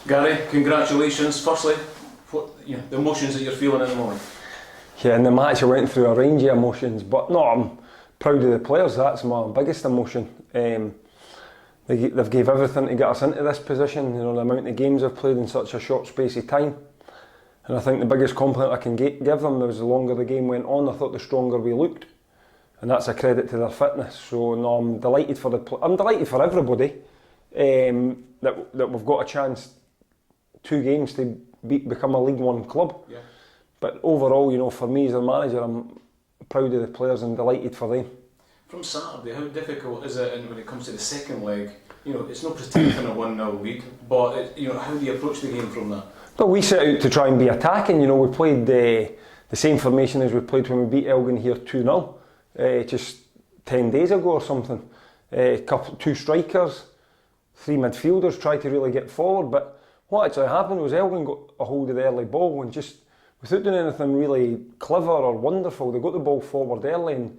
Gary, congratulations. Firstly, the emotions that you're feeling in the moment. Yeah, in the match I went through a range of emotions, but no, I'm proud of the players. That's my biggest emotion. They've gave everything to get us into this position. You know, the amount of games I've played in such a short space of time. And I think the biggest compliment I can give them was the longer the game went on, I thought the stronger we looked. And that's a credit to their fitness. So no, I'm delighted for everybody that we've got a chance, 2 games to become a League One club. Yeah. But overall, you know, for me as a manager, I'm proud of the players and delighted for them. From Saturday, how difficult is it, and when it comes to the second leg? You know, it's not protecting a 1-0 lead, but how do you approach the game from that? Well, we set out to try and be attacking. You know, we played the same formation as we played when we beat Elgin here 2-0, just 10 days ago or something. 2 strikers, 3 midfielders, tried to really get forward, but what actually happened was Elgin got a hold of the early ball and just, without doing anything really clever or wonderful, they got the ball forward early, and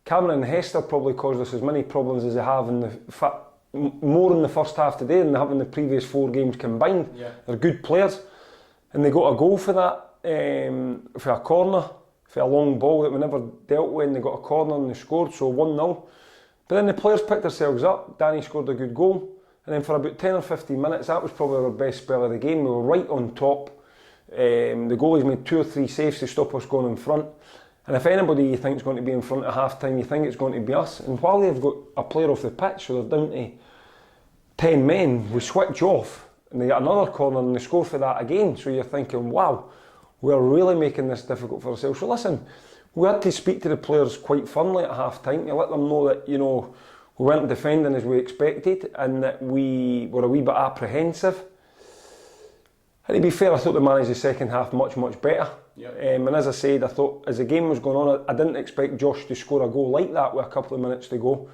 Cameron and Hester probably caused us as many problems as they have more in the first half today than they have in the previous 4 games combined. Yeah. They're good players, and they got a goal for that, for a corner, for a long ball that we never dealt with, and they got a corner and they scored, so 1-0. But then the players picked themselves up. Danny scored a good goal, and then for about 10 or 15 minutes, that was probably our best spell of the game. We were right on top. The goalies made 2 or 3 saves to stop us going in front. And if anybody you think is going to be in front at half time, you think it's going to be us. And while they've got a player off the pitch, so they're down to 10 men, we switch off and they get another corner and they score for that again. So you're thinking, wow, we're really making this difficult for ourselves. So listen, we had to speak to the players quite firmly at half time to let them know that, you know, we weren't defending as we expected and that we were a wee bit apprehensive. And to be fair, I thought they managed the second half much, much better. Yep. And as I said, I thought as the game was going on, I didn't expect Josh to score a goal like that with a couple of minutes to go.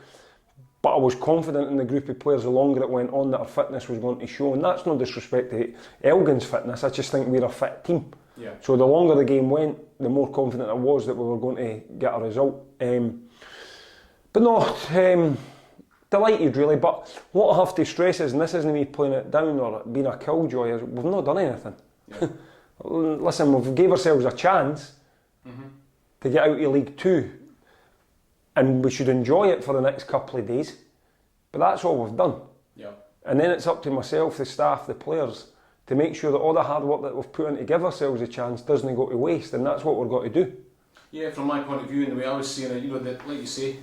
But I was confident in the group of players the longer it went on that our fitness was going to show. And that's no disrespect to Elgin's fitness, I just think we're a fit team. Yeah. So the longer the game went, the more confident I was that we were going to get a result. But no, delighted really, but what I have to stress is, and this isn't me playing it down or being a killjoy, is we've not done anything. Yeah. Listen, we've gave ourselves a chance to get out of League 2 and we should enjoy it for the next couple of days, but that's all we've done. Yeah. And then it's up to myself, the staff, the players to make sure that all the hard work that we've put in to give ourselves a chance doesn't go to waste, and that's what we've got to do. Yeah, from my point of view and the way I was seeing it, that, like you say,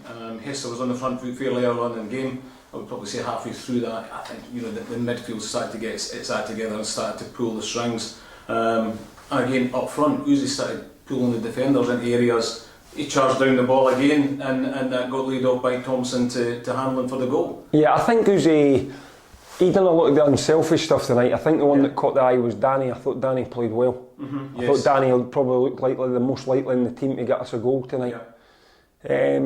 Hester was on the front foot fairly early on in the game. I would probably say halfway through that, I think the midfield started to get its act together and started to pull the strings. And again, up front, Uzi started pulling the defenders into areas. He charged down the ball again, and that got laid off by Thompson to Hanlon for the goal. Yeah, I think Uzi, he done a lot of the unselfish stuff tonight. I think the one that caught the eye was Danny. I thought Danny played well. I thought Danny would probably look like the most likely in the team to get us a goal tonight. Yeah.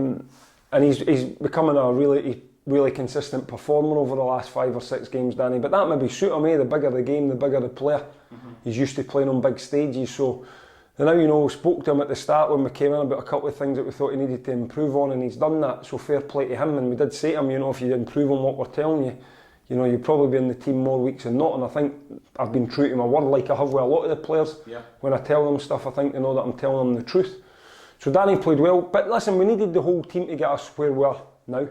And he's becoming a really consistent performer over the last 5 or 6 games, Danny. But that maybe suit him, the bigger the game, the bigger the player. He's used to playing on big stages. So now, we spoke to him at the start when we came in about a couple of things that we thought he needed to improve on, and he's done that. So fair play to him. And we did say to him, if you improve on what we're telling you, you'll probably be in the team more weeks than not. And I think I've been true to my word, like I have with a lot of the players. Yeah. When I tell them stuff, I think they know that I'm telling them the truth. So Danny played well, but listen, we needed the whole team to get us where we are now.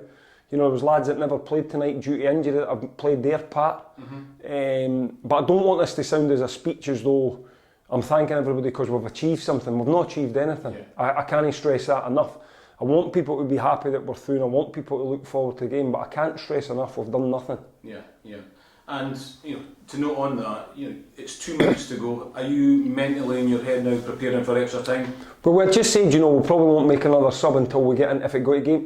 There was lads that never played tonight due to injury that have played their part. But I don't want this to sound as a speech as though I'm thanking everybody because we've achieved something. We've not achieved anything. Yeah. I can't stress that enough. I want people to be happy that we're through, and I want people to look forward to the game, but I can't stress enough we've done nothing. Yeah. And to note on that, it's 2 minutes to go. Are you mentally in your head now preparing for extra time? Well, we just said, we probably won't make another sub until we get in,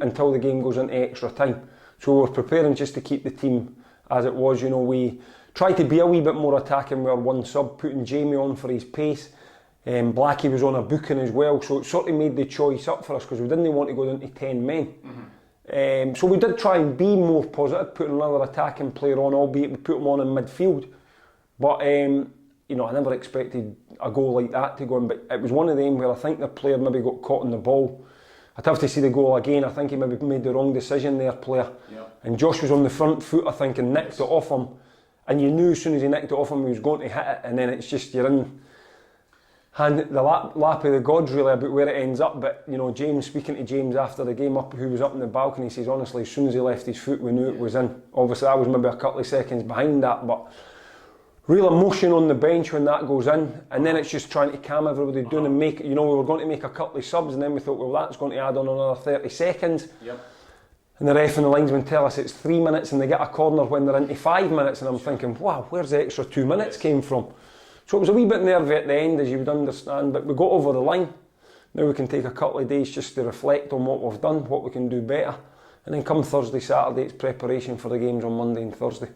until the game goes into extra time. So we're preparing just to keep the team as it was. We tried to be a wee bit more attacking with our one sub, putting Jamie on for his pace. Blackie was on a booking as well, so it sort of made the choice up for us because we didn't want to go down to 10 men. So we did try and be more positive, putting another attacking player on, albeit we put him on in midfield. But I never expected a goal like that to go in, but it was one of them where I think the player maybe got caught in the ball. I'd have to see the goal again. I think he maybe made the wrong decision there, player. Yeah. And Josh was on the front foot, I think, and nicked it off him. and you knew as soon as he nicked it off him he was going to hit it, and then it's just you're in the lap of the gods really about where it ends up. But you know, James, speaking to James after the game, who was up in the balcony, says honestly as soon as he left his foot we knew it was in. Obviously I was maybe a couple of seconds behind that, but real emotion on the bench when that goes in, and then it's just trying to calm everybody down and make, you know, we were going to make a couple of subs, and then we thought, well, that's going to add on another 30 seconds. Yep. And the ref and the linesman tell us it's 3 minutes and they get a corner when they're into 5 minutes, and I'm thinking, wow, where's the extra 2 minutes came from? So it was a wee bit nervy at the end, as you would understand, but we got over the line. Now we can take a couple of days just to reflect on what we've done, what we can do better, and then come Thursday, Saturday, it's preparation for the games on Monday and Thursday.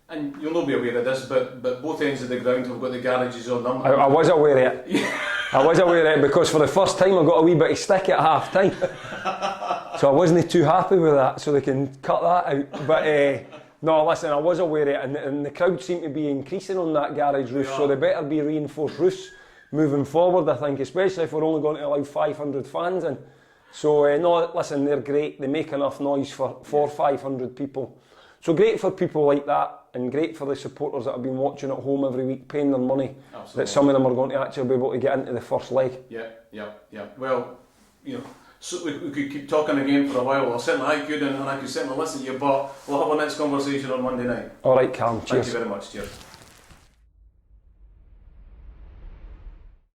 And you'll not be aware of this, but both ends of the ground have got the garages on them. I was aware of it. I was aware of it because for the first time I got a wee bit of stick at half time. So I wasn't too happy with that, so they can cut that out. But no, listen, I was aware of it, and the crowd seem to be increasing on that garage roof, so they better be reinforced roofs moving forward, I think, especially if we're only going to allow 500 fans in. So no, listen, they're great, they make enough noise for 500 people. So great for people like that, and great for the supporters that have been watching at home every week, paying their money. Absolutely. That some of them are going to actually be able to get into the first leg. Yeah. Well, you know, so we could keep talking again for a while. Well, certainly I could, and I could certainly listen to you, but we'll have our next conversation on Monday night. All right, Callum, cheers. Thank you very much, cheers.